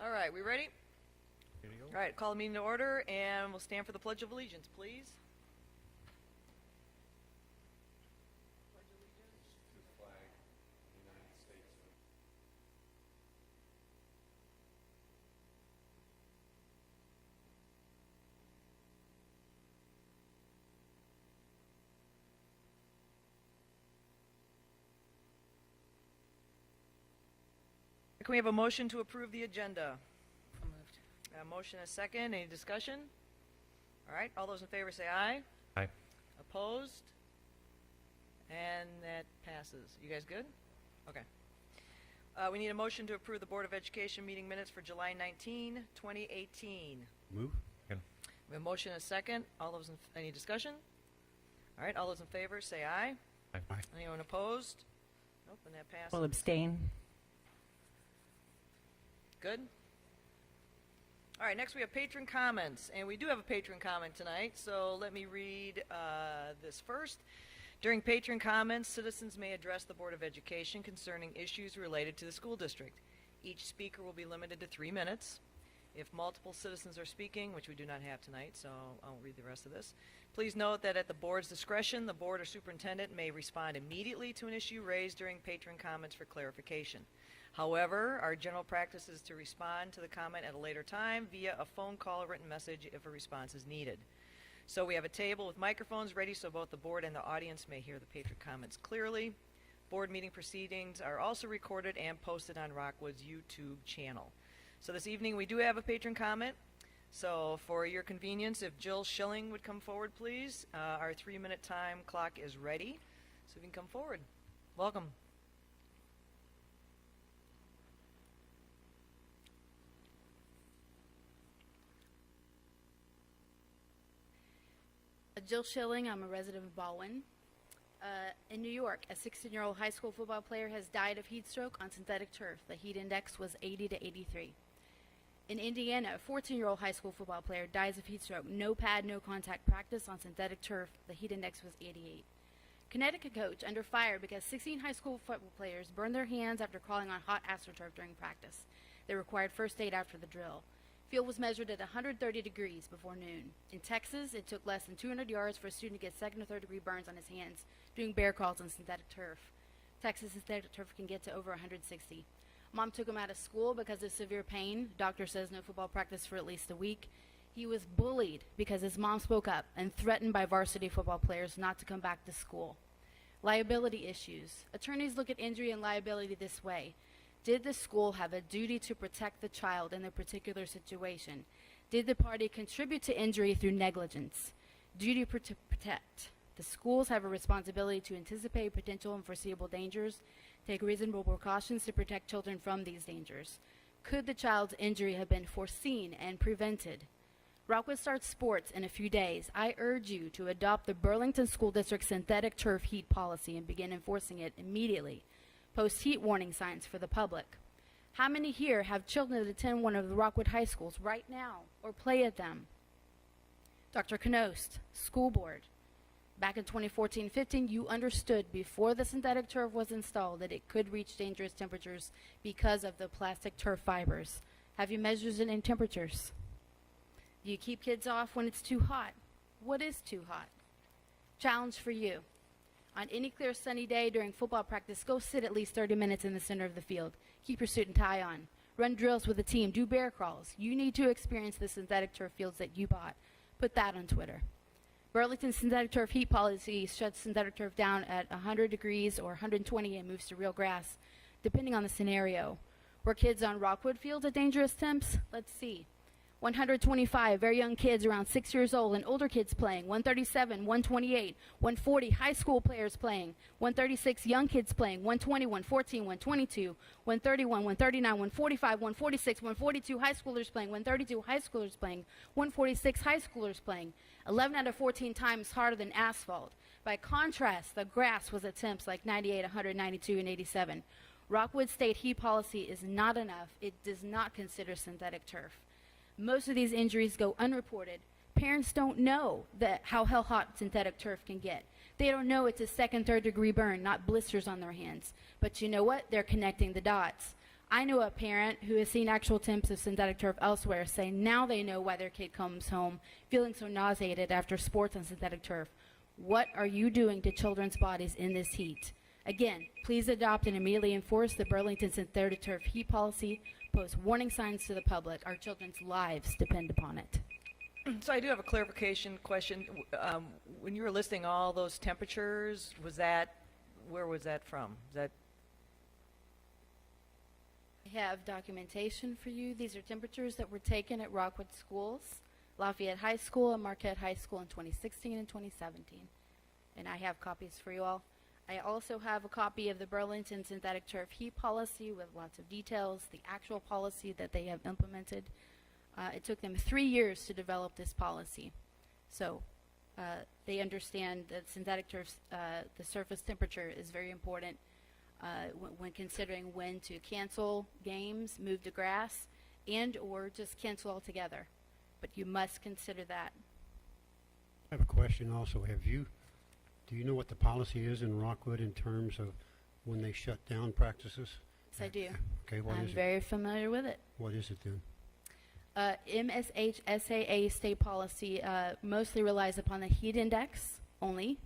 All right, we ready? Here you go. All right, call the meeting to order, and we'll stand for the Pledge of Allegiance, please. Pledge allegiance To the flag of the United States of America. Can we have a motion to approve the agenda? So moved. A motion, a second. Any discussion? All right, all those in favor say aye. Aye. Opposed? And that passes. You guys good? Okay. We need a motion to approve the Board of Education meeting minutes for July 19, 2018. Move. Second. We have a motion, a second. All those in, any discussion? All right, all those in favor say aye. Aye. Aye. Anyone opposed? Nope, and that passes. Will abstain. Good. All right, next we have patron comments, and we do have a patron comment tonight, so let me read this first. During patron comments, citizens may address the Board of Education concerning issues related to the school district. Each speaker will be limited to 3 minutes. If multiple citizens are speaking, which we do not have tonight, so I won't read the rest of this, please note that at the board's discretion, the board or superintendent may respond immediately to an issue raised during patron comments for clarification. However, our general practice is to respond to the comment at a later time via a phone call or written message if a response is needed. So we have a table with microphones ready so both the board and the audience may hear the patron comments clearly. Board meeting proceedings are also recorded and posted on Rockwood's YouTube channel. So this evening we do have a patron comment. So for your convenience, if Jill Schilling would come forward, please. Our 3-minute time clock is ready, so you can come forward. Welcome. Jill Schilling, I'm a resident of Baldwin. In New York, a 16-year-old high school football player has died of heat stroke on synthetic turf. The heat index was 80 to 83. In Indiana, a 14-year-old high school football player dies of heat stroke. No pad, no contact practice on synthetic turf. The heat index was 88. Connecticut coach under fire because 16 high school football players burned their hands after crawling on hot astroturf during practice. They required first aid after the drill. Field was measured at 130 degrees before noon. In Texas, it took less than 200 yards for a student to get second or third degree burns on his hands doing bear crawls on synthetic turf. Texas synthetic turf can get to over 160. Mom took him out of school because of severe pain. Doctor says no football practice for at least a week. He was bullied because his mom spoke up and threatened by varsity football players not to come back to school. Liability issues. Attorneys look at injury and liability this way. Did the school have a duty to protect the child in a particular situation? Did the party contribute to injury through negligence? Duty to protect. The schools have a responsibility to anticipate potential and foreseeable dangers, take reasonable precautions to protect children from these dangers. Could the child's injury have been foreseen and prevented? Rockwood starts sports in a few days. I urge you to adopt the Burlington School District synthetic turf heat policy and begin enforcing it immediately. Post heat warning signs for the public. How many here have children that attend one of the Rockwood high schools right now or play at them? Dr. Knost, school board. Back in 2014-15, you understood before the synthetic turf was installed that it could reach dangerous temperatures because of the plastic turf fibers. Have you measured it in temperatures? Do you keep kids off when it's too hot? What is too hot? Challenge for you. On any clear sunny day during football practice, go sit at least 30 minutes in the center of the field. Keep your suit and tie on. Run drills with the team. Do bear crawls. You need to experience the synthetic turf fields that you bought. Put that on Twitter. Burlington's synthetic turf heat policy shuts synthetic turf down at 100 degrees or 120 and moves to real grass, depending on the scenario. Were kids on Rockwood fields at dangerous temps? Let's see. 125 very young kids around 6 years old and older kids playing, 137, 128, 140 high school players playing, 136 young kids playing, 120, 114, 122, 131, 139, 145, 146, 142 high schoolers playing, 132 high schoolers playing, 146 high schoolers playing, 11 out of 14 times harder than asphalt. By contrast, the grass was at temps like 98, 192, and 87. Rockwood state heat policy is not enough. It does not consider synthetic turf. Most of these injuries go unreported. Parents don't know how hot synthetic turf can get. They don't know it's a second, third degree burn, not blisters on their hands. But you know what? They're connecting the dots. I know a parent who has seen actual temps of synthetic turf elsewhere say now they know why their kid comes home feeling so nauseated after sports on synthetic turf. What are you doing to children's bodies in this heat? Again, please adopt and immediately enforce the Burlington synthetic turf heat policy. Post warning signs to the public. Our children's lives depend upon it. So I do have a clarification question. When you were listing all those temperatures, where was that from? Is that I have documentation for you. These are temperatures that were taken at Rockwood schools, Lafayette High School and Marquette High School in 2016 and 2017. And I have copies for you all. I also have a copy of the Burlington synthetic turf heat policy with lots of details, the actual policy that they have implemented. It took them 3 years to develop this policy. So they understand that synthetic turf, the surface temperature is very important when considering when to cancel games, move to grass, and or just cancel altogether. But you must consider that. I have a question also. Do you know what the policy is in Rockwood in terms of when they shut down practices? Yes, I do. Okay, what I'm is it? very familiar with it. What is it then? MSHSAA state policy mostly relies upon the heat index only,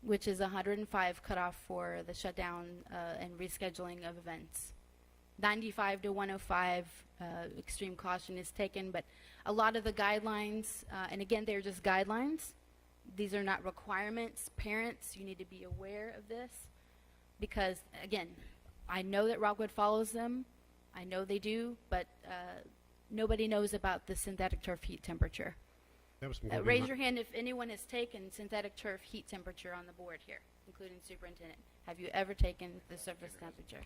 which is 105 cutoff for the shutdown and rescheduling of events. 95 to 105 extreme caution is taken, but a lot of the guidelines, and again, they're just guidelines. These are not requirements. Parents, you need to be aware of this because, again, I know that Rockwood follows them. I know they do, but nobody knows about the synthetic turf heat temperature. That was gonna be Raise my- your hand if anyone has taken synthetic turf heat temperature on the board here, including superintendent. Have you ever taken the surface temperature?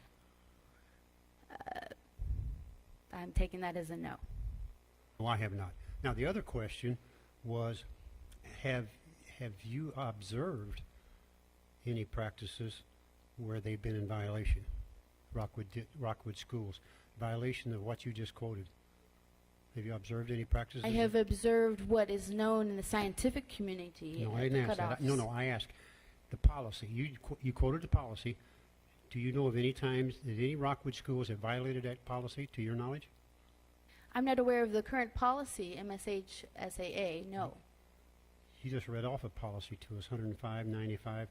I'm taking that as a no. No, I have not. Now, the other question was, have you observed any practices where they've been in violation? Rockwood schools, violation of what you just quoted. Have you observed any practices? I have observed what is known in the scientific community. No, I didn't ask that. No, I asked the policy. You quoted the policy. Do you know of any times that any Rockwood schools have violated that policy, to your knowledge? I'm not aware of the current policy, MSHSAA, no. You just read off a policy to us, 105, 95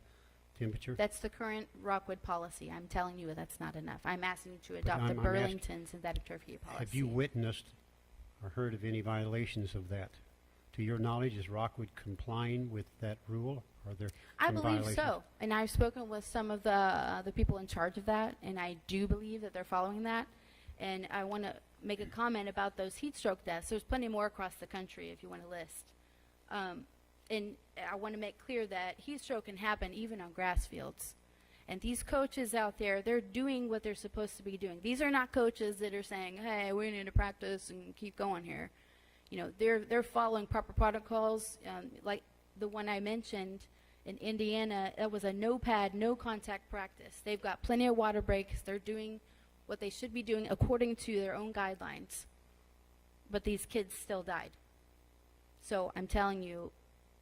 temperature. That's the current Rockwood policy. I'm telling you that's not enough. I'm asking you to But adopt the I'm asking- Burlington synthetic turf heat policy. Have you witnessed or heard of any violations of that? To your knowledge, is Rockwood complying with that rule? Are there I some believe violations? so, and I've spoken with some of the people in charge of that, and I do believe that they're following that. And I want to make a comment about those heat stroke deaths. There's plenty more across the country if you want to list. And I want to make clear that heat stroke can happen even on grass fields. And these coaches out there, they're doing what they're supposed to be doing. These are not coaches that are saying, hey, we need to practice and keep going here. You know, they're following proper protocols. Like the one I mentioned in Indiana, that was a no pad, no contact practice. They've got plenty of water breaks. They're doing what they should be doing according to their own guidelines. But these kids still died. So I'm telling you,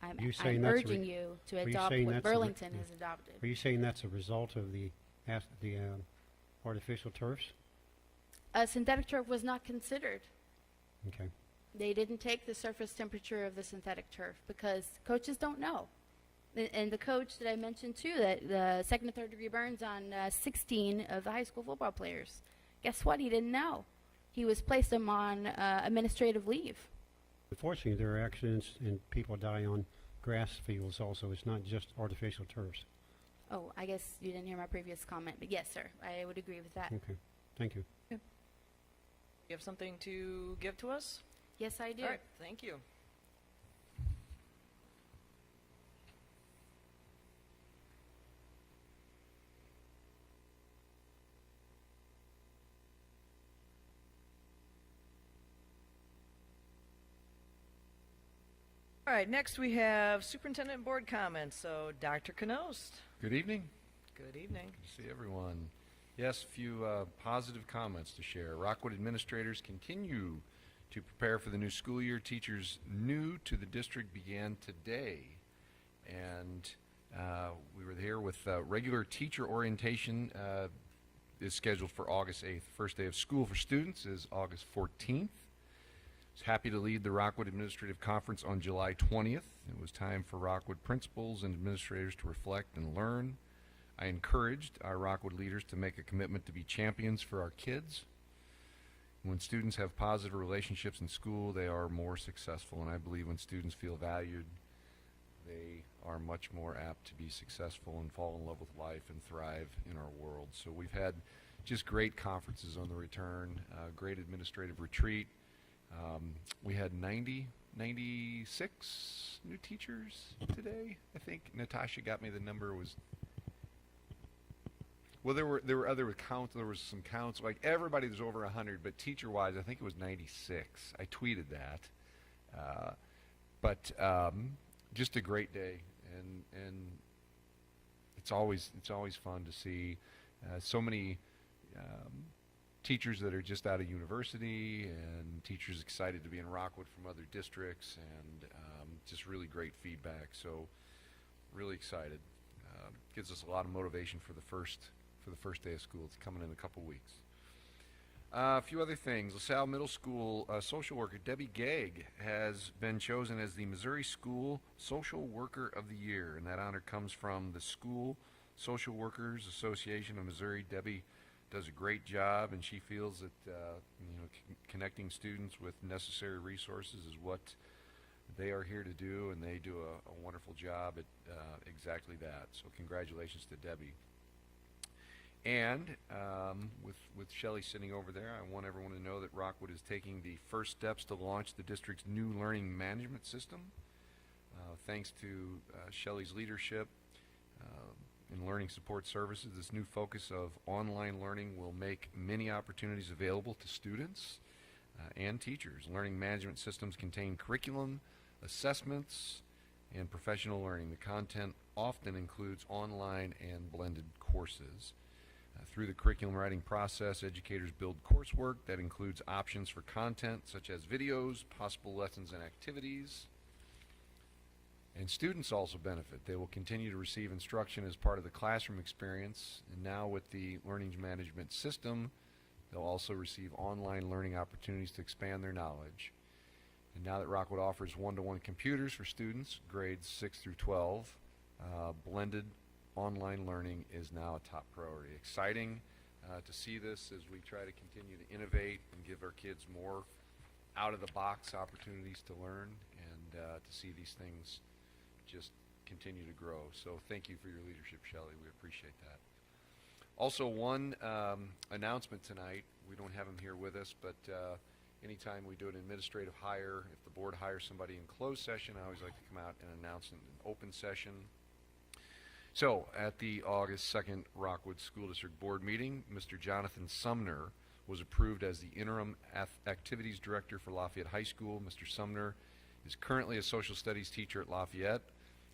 I'm urging you to adopt what Burlington has adopted. Are you saying that's a result of the artificial turfs? Synthetic turf was not considered. Okay. They didn't take the surface temperature of the synthetic turf because coaches don't know. And the coach that I mentioned too, that the second and third degree burns on 16 of the high school football players. Guess what? He didn't know. He was placed on administrative leave. Unfortunately, there are accidents and people die on grass fields also. It's not just artificial turfs. Oh, I guess you didn't hear my previous comment, but yes, sir, I would agree with that. Okay. Thank you. You have something to give to us? Yes, I do. All right, thank you. All right, next we have Superintendent Board comments. So, Dr. Knost. Good evening. Good evening. Good to see everyone. Yes, a few positive comments to share. Rockwood administrators continue to prepare for the new school year. Teachers new to the district began today. And we were here with regular teacher orientation is scheduled for August 8th. First day of school for students is August 14th. I was happy to lead the Rockwood Administrative Conference on July 20th. It was time for Rockwood principals and administrators to reflect and learn. I encouraged our Rockwood leaders to make a commitment to be champions for our kids. When students have positive relationships in school, they are more successful, and I believe when students feel valued, they are much more apt to be successful and fall in love with life and thrive in our world. So we've had just great conferences on the return, great administrative retreat. We had 96 new teachers today. I think Natasha got me the number was. Well, there were other counts. There was some counts. Like everybody was over 100, but teacher-wise, I think it was 96. I tweeted that. But just a great day, and it's always fun to see so many teachers that are just out of university, and teachers excited to be in Rockwood from other districts, and just really great feedback. So really excited. Gives us a lot of motivation for the first day of school. It's coming in a couple weeks. A few other things. LaSalle Middle School social worker Debbie Gegg has been chosen as the Missouri School Social Worker of the Year, and that honor comes from the School Social Workers Association of Missouri. Debbie does a great job, and she feels that connecting students with necessary resources is what they are here to do, and they do a wonderful job at exactly that. So congratulations to Debbie. And with Shelley sitting over there, I want everyone to know that Rockwood is taking the first steps to launch the district's new learning management system. Thanks to Shelley's leadership in learning support services, this new focus of online learning will make many opportunities available to students and teachers. Learning management systems contain curriculum, assessments, and professional learning. The content often includes online and blended courses. Through the curriculum writing process, educators build coursework that includes options for content such as videos, possible lessons and activities. And students also benefit. They will continue to receive instruction as part of the classroom experience, and now with the learning management system, they'll also receive online learning opportunities to expand their knowledge. And now that Rockwood offers one-to-one computers for students, grades 6 through 12, blended online learning is now a top priority. Exciting to see this as we try to continue to innovate and give our kids more out-of-the-box opportunities to learn, and to see these things just continue to grow. So thank you for your leadership, Shelley. We appreciate that. Also, one announcement tonight. We don't have him here with us, but anytime we do an administrative hire, if the board hires somebody in closed session, I always like to come out and announce it in an open session. So, at the August 2nd Rockwood School District Board meeting, Mr. Jonathan Sumner was approved as the Interim Activities Director for Lafayette High School. Mr. Sumner is currently a social studies teacher at Lafayette,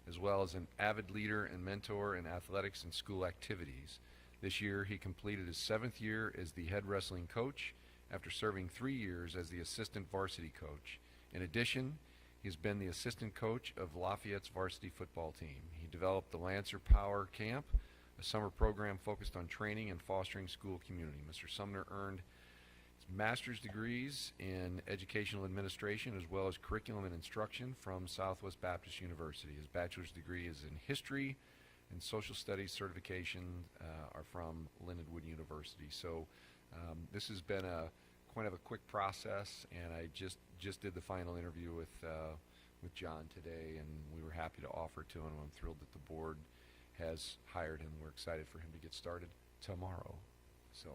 as well as an avid leader and mentor in athletics and school activities. This year, he completed his 7th year as the head wrestling coach after serving 3 years as the assistant varsity coach. In addition, he's been the assistant coach of Lafayette's varsity football team. He developed the Lancer Power Camp, a summer program focused on training and fostering school community. Mr. Sumner earned his master's degrees in educational administration as well as curriculum and instruction from Southwest Baptist University. His bachelor's degree is in history, and social studies certification are from Lindenwood University. So this has been quite a quick process, and I just did the final interview with John today, and we were happy to offer to him. I'm thrilled that the board has hired him. We're excited for him to get started tomorrow. So,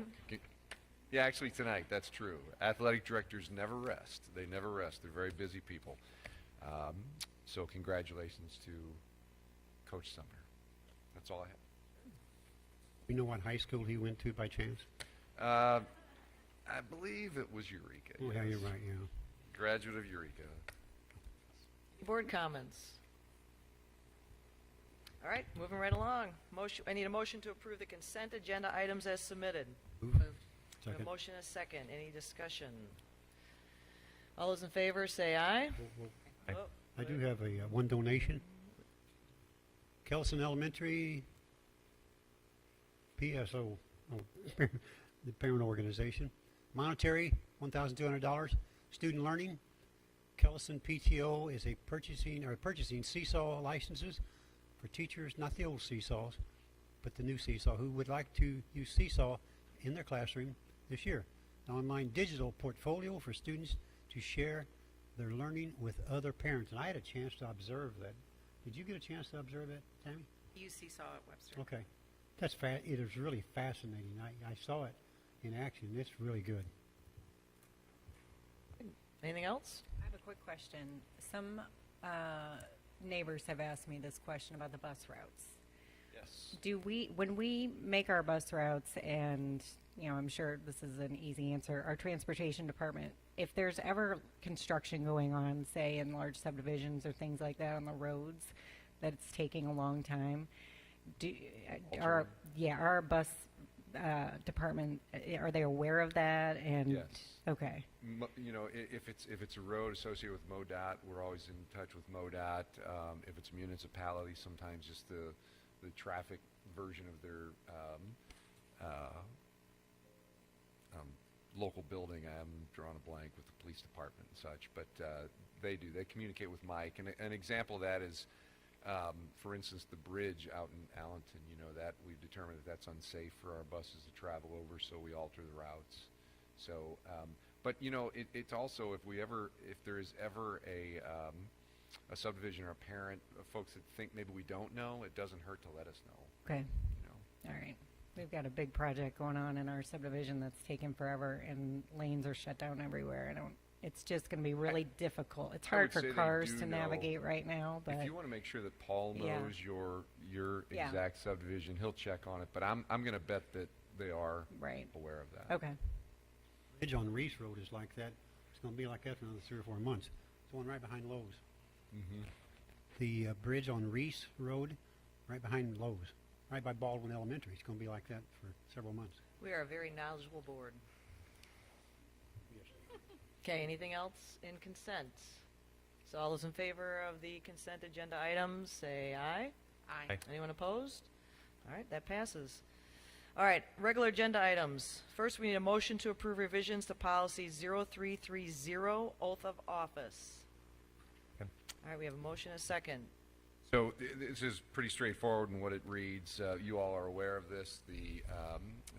yeah, actually tonight. That's true. Athletic directors never rest. They never rest. They're very busy people. So congratulations to Coach Sumner. That's all I have. You know what high school he went to by chance? I believe it was Eureka. Oh, yeah, you're right, yeah. Graduate of Eureka. Board comments. All right, moving right along. I need a motion to approve the consent agenda items as submitted. Moved. We have Second. a motion and a second. Any discussion? All those in favor say aye. Well, Oh, I do have a one donation. Kelson Elementary PSO the parent organization. Monetary, $1,200. Student learning, Kellison PTO is purchasing seesaw licenses for teachers, not the old seesaws, but the new seesaw, who would like to use seesaw in their classroom this year. An online digital portfolio for students to share their learning with other parents. And I had a chance to observe that. Did you get a chance to observe that, Tammy? You seesaw at Webster. Okay. It is really fascinating. I saw it in action. It's really good. Anything else? I have a quick question. Some neighbors have asked me this question about the bus routes. Yes. When we make our bus routes, and I'm sure this is an easy answer, our transportation department, if there's ever construction going on, say in large subdivisions or things like that on the roads, that it's taking a long time, our bus department, are they aware of that? And Yes. Okay. If it's a road associated with MoDOT, we're always in touch with MoDOT. If it's municipality, sometimes just the traffic version of their local building. I'm drawing a blank with the police department and such, but they do. They communicate with Mike. And an example of that is, for instance, the bridge out in Allenton. That we've determined that that's unsafe for our buses to travel over, so we alter the routes. So, but it's also if there is ever a subdivision or a parent of folks that think maybe we don't know, it doesn't hurt to let us know. Okay. All right. We've got a big project going on in our subdivision that's taken forever, and lanes are shut down everywhere. It's just going to be really difficult. It's I hard would for say they cars do to know. navigate right now, but If you want to make sure that Paul Yeah. knows your Yeah. exact subdivision, he'll check on it. But I'm going to bet that they are right. aware of that. Okay. Bridge on Reese Road is like that. It's going to be like that for another 3 or 4 months. It's the one right behind Lowe's. Mm-hmm. The bridge on Reese Road, right behind Lowe's, right by Baldwin Elementary. It's going to be like that for several months. We are a very knowledgeable board. Okay, anything else in consent? So all those in favor of the consent agenda items, say aye. Aye. Anyone opposed? All right, that passes. All right, regular agenda items. First, we need a motion to approve revisions to policy 0330, oath of office. Okay. All right, we have a motion and a second. So this is pretty straightforward in what it reads. You all are aware of this. It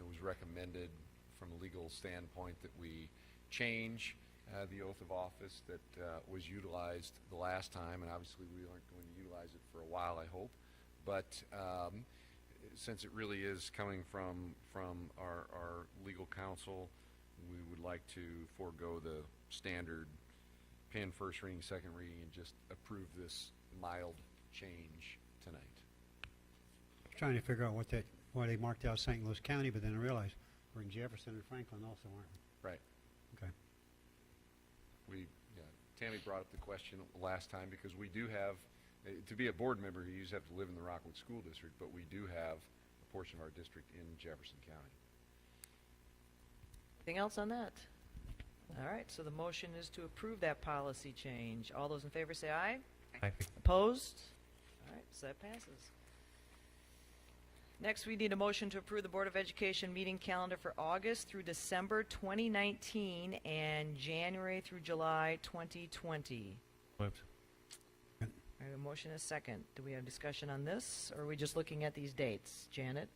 was recommended from a legal standpoint that we change the oath of office that was utilized the last time, and obviously we aren't going to utilize it for a while, I hope. But since it really is coming from our legal counsel, we would like to forego the standard pen first reading, second reading, and just approve this mild change tonight. Trying to figure out why they marked out St. Louis County, but then I realized we're in Jefferson and Franklin also, aren't we? Right. Okay. Tammy brought up the question last time because we do have, to be a board member, you just have to live in the Rockwood School District, but we do have a portion of our district in Jefferson County. Anything else on that? All right, so the motion is to approve that policy change. All those in favor say aye. Aye. Opposed? All right, so that passes. Next, we need a motion to approve the Board of Education meeting calendar for August through December 2019 and January through July 2020. Moved. I have a motion and a second. Do we have discussion on this, or are we just looking at these dates? Janet?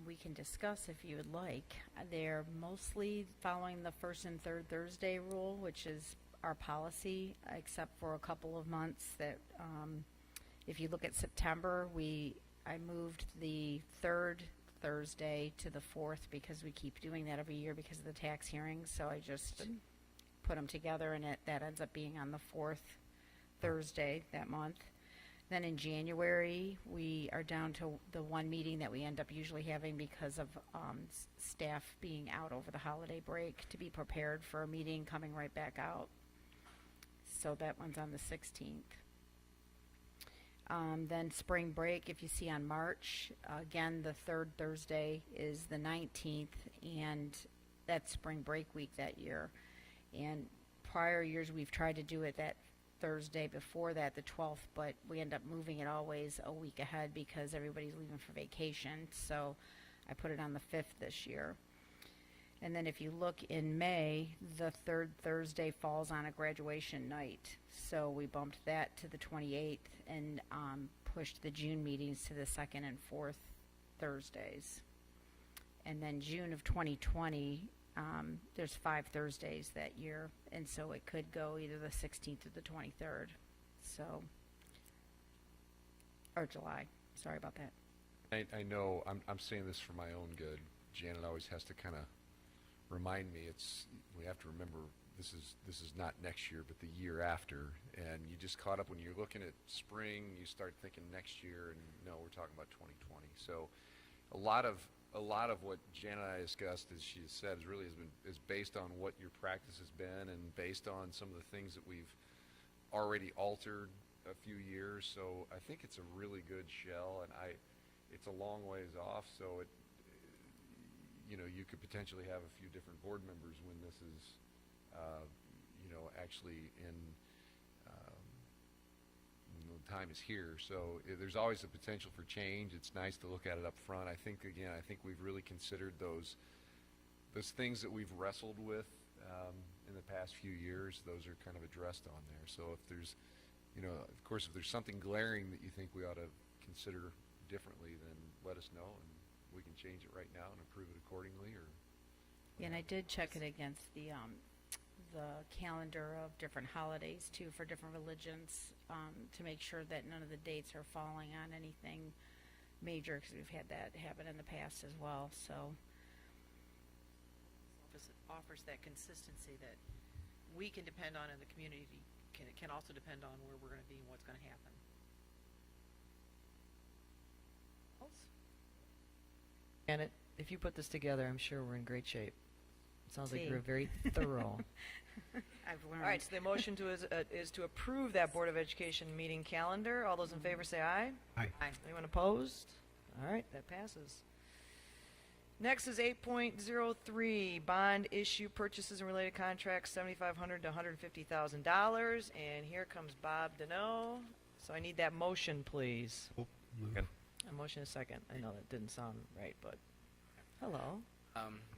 We can discuss if you would like. They're mostly following the first and third Thursday rule, which is our policy, except for a couple of months that, if you look at September, I moved the third Thursday to the fourth because we keep doing that every year because of the tax hearings. So I just put them together, and that ends up being on the fourth Thursday that month. Then in January, we are down to the one meeting that we end up usually having because of staff being out over the holiday break to be prepared for a meeting coming right back out. So that one's on the 16th. Then spring break, if you see on March, again, the third Thursday is the 19th, and that's spring break week that year. And prior years, we've tried to do it that Thursday before that, the 12th, but we end up moving it always a week ahead because everybody's leaving for vacation. So I put it on the 5th this year. And then if you look in May, the third Thursday falls on a graduation night. So we bumped that to the 28th and pushed the June meetings to the second and fourth Thursdays. And then June of 2020, there's 5 Thursdays that year. And so it could go either the 16th or the 23rd. So, or July. Sorry about that. I know I'm saying this for my own good. Janet always has to kind of remind me. We have to remember this is not next year, but the year after. And you just caught up when you're looking at spring. You start thinking next year, and no, we're talking about 2020. So, a lot of what Janet and I discussed, as she has said, is based on what your practice has been, and based on some of the things that we've already altered a few years. So I think it's a really good shell, and it's a long ways off. So you could potentially have a few different board members when this is, actually the time is here. So there's always a potential for change. It's nice to look at it up front. I think we've really considered those things that we've wrestled with in the past few years. Those are kind of addressed on there. So if there's, of course, if there's something glaring that you think we ought to consider differently, then let us know, and we can change it right now and approve it accordingly. Or Yeah, and I did check it against the calendar of different holidays too for different religions to make sure that none of the dates are falling on anything major, because we've had that happen in the past as well. So It offers that consistency that we can depend on, and the community can also depend on where we're going to be and what's going to happen. And if you put this together, I'm sure we're in great shape. It sounds like See. you're very thorough. I've learned. All right, so the motion is to approve that Board of Education meeting calendar. All those in favor say aye. Aye. Anyone opposed? All right, that passes. Next is 8.03, bond issue purchases and related contracts, $7,500 to $150,000. And here comes Bob Deneau. So I need that motion, please. Oh, move. A motion is second. I know that didn't sound right, but hello.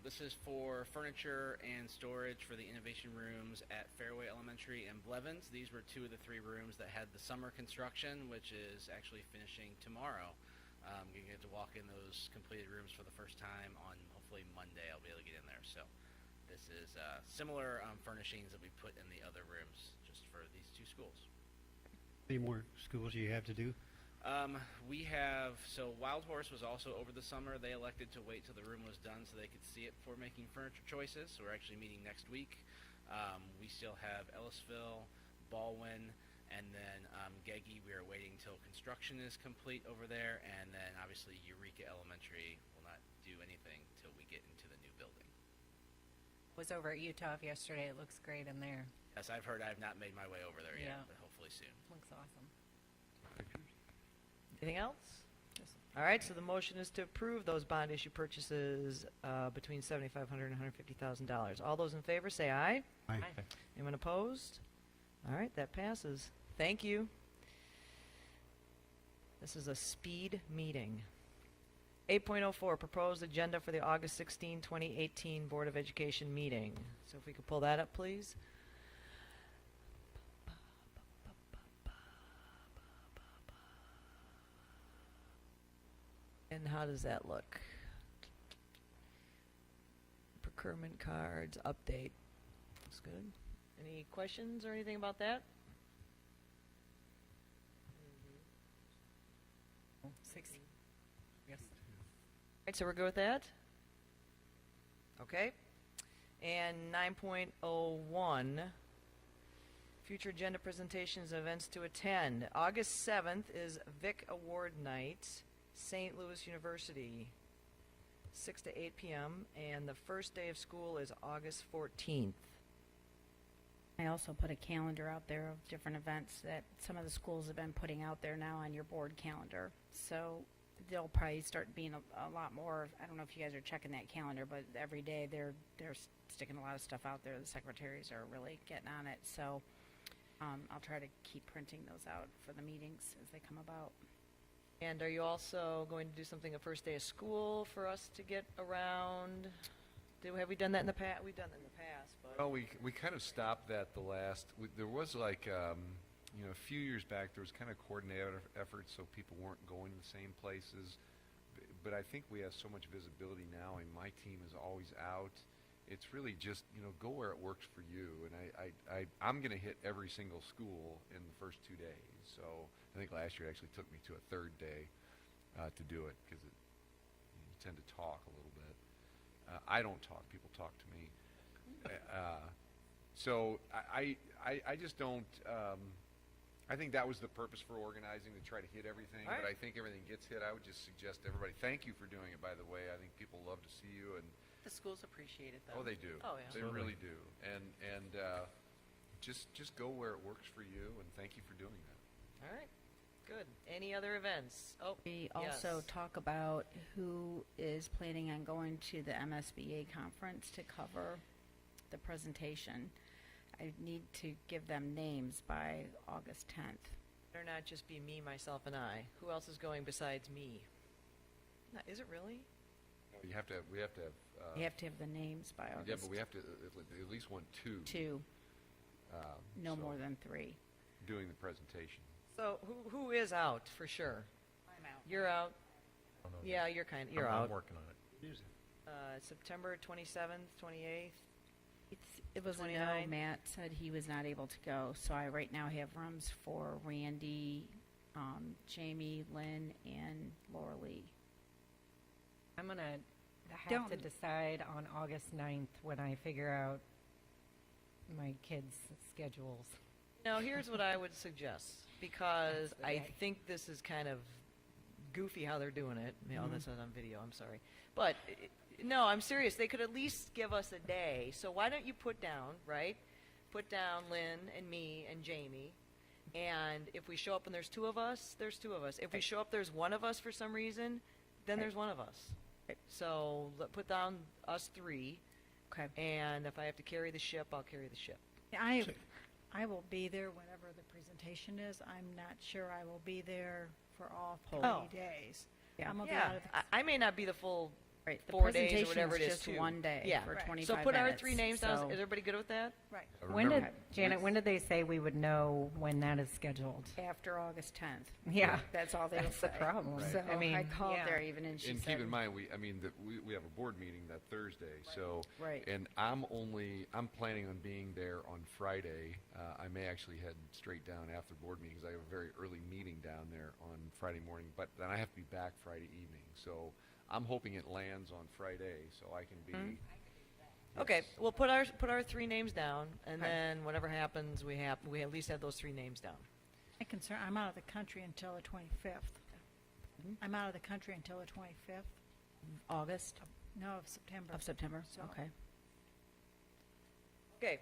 This is for furniture and storage for the innovation rooms at Fairway Elementary and Blevins. These were 2 of the 3 rooms that had the summer construction, which is actually finishing tomorrow. You get to walk in those completed rooms for the first time on hopefully Monday. I'll be able to get in there. So this is similar furnishings that we put in the other rooms just for these 2 schools. Any more schools you have to do? So Wild Horse was also over the summer. They elected to wait till the room was done so they could see it before making furniture choices. So we're actually meeting next week. We still have Ellisville, Baldwin, and then Geggy. We are waiting till construction is complete over there. And then obviously Eureka Elementary will not do anything till we get into the new building. Was over at Utah yesterday. It looks great in there. Yes, I've heard. I have not made my way over there Yeah. yet, but hopefully soon. Looks awesome. Anything else? All right, so the motion is to approve those bond issue purchases between $7,500 and $150,000. All those in favor say aye. Aye. Anyone opposed? All right, that passes. Thank you. This is a speed meeting. 8.04, proposed agenda for the August 16, 2018 Board of Education meeting. So if we could pull that up, please. And how does that look? Procurement cards, update. Looks good. Any questions or anything about that? 6. Yes. All right, so we're good with that? Okay. And 9.01, future agenda presentations and events to attend. August 7th is Vic Award Night, St. Louis University, 6 to 8 p.m., and the first day of school is August 14th. I also put a calendar out there of different events that some of the schools have been putting out there now on your board calendar. So there'll probably start being a lot more. I don't know if you guys are checking that calendar, but every day they're sticking a lot of stuff out there. The secretaries are really getting on it. So I'll try to keep printing those out for the meetings as they come about. And are you also going to do something a first day of school for us to get around? Have we done that in the past? We've done that in the past, but. Well, we kind of stopped that there was like, a few years back, there was kind of coordinated efforts so people weren't going to the same places. But I think we have so much visibility now, and my team is always out. It's really just, go where it works for you. And I'm going to hit every single school in the first 2 days. So I think last year actually took me to a third day to do it because you tend to talk a little bit. I don't talk. People talk to me. So I just don't. I think that was the purpose for organizing, to try to hit everything. All right. But I think everything gets hit. I would just suggest to everybody, thank you for doing it, by the way. I think people love to see you. And The schools appreciate it, though. oh, they do. Oh, yeah. They really do. And just go where it works for you. And thank you for doing that. All right, good. Any other events? Oh, We yes. also talk about who is planning on going to the MSBA conference to cover the presentation. I need to give them names by August 10th. Better not just be me, myself, and I. Who else is going besides me? Is it really? We have to have. We have to have the names by August. Yeah, but we have to at least want two. 2, no so more than 3. doing the presentation. So who is out for sure? I'm out. You're out. I don't know. Yeah, you're I'm out. working on it. September 27th, 28th. It was a no. 29. Matt said he was not able to go, so I right now have rooms for Randy, Jamie, Lynn, and Laura Lee. I'm going to have to decide on August 9th when I figure out my kids' schedules. Now, here's what I would suggest, because That's the I day. think this is kind of goofy how they're doing it. That's not on video, I'm sorry. But, no, I'm serious. They could at least give us a day. So why don't you put down, right? Put down Lynn and me and Jamie. And if we show up and there's 2 of us, there's 2 of us. If we show up there's 1 of us for some reason, then there's 1 of us. So put down us 3. Okay. And if I have to carry the ship, I'll carry the ship. I will be there whenever the presentation is. I'm not sure I will be there for all 3 Oh. days. Yeah. I'm gonna be Yeah, out of the I may not be the full Right. The 4 days or presentation whatever it is, just too. 1 day Yeah. for Right. 25 So put minutes. our 3 names down. so Is everybody good with that? right When did, Remember, Janet, when did they say we would know when that is scheduled? after August 10th. Yeah. That's all they will That's the say. problem. So I mean, I called yeah. there even, and she and said, keep in mind, we have a board meeting that Thursday, so Right. and I'm planning on being there on Friday. I may actually head straight down after the board meeting because I have a very early meeting down there on Friday morning. But then I have to be back Friday evening, so I'm hoping it lands on Friday so I can be. Okay, we'll put our 3 names down, and Okay. then whatever happens, we at least have those 3 names down. my concern. I'm out of the country until the 25th. I'm out of the country until the 25th. August No, of September. of September. So- Okay. Okay.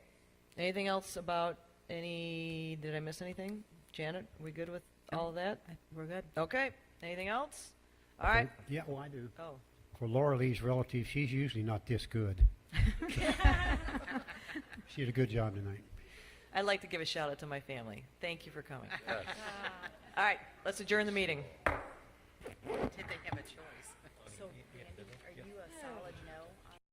Anything else about did I miss anything? Janet, we good with all of that? We're good. Okay. Anything else? All right. Yeah, well, I do. Oh, For Laura Lee's relative, she's usually not this good. She did a good job tonight. I'd like to give a shout out to my family. Thank you for coming. Yes. All right, let's adjourn the meeting. Did they have a choice?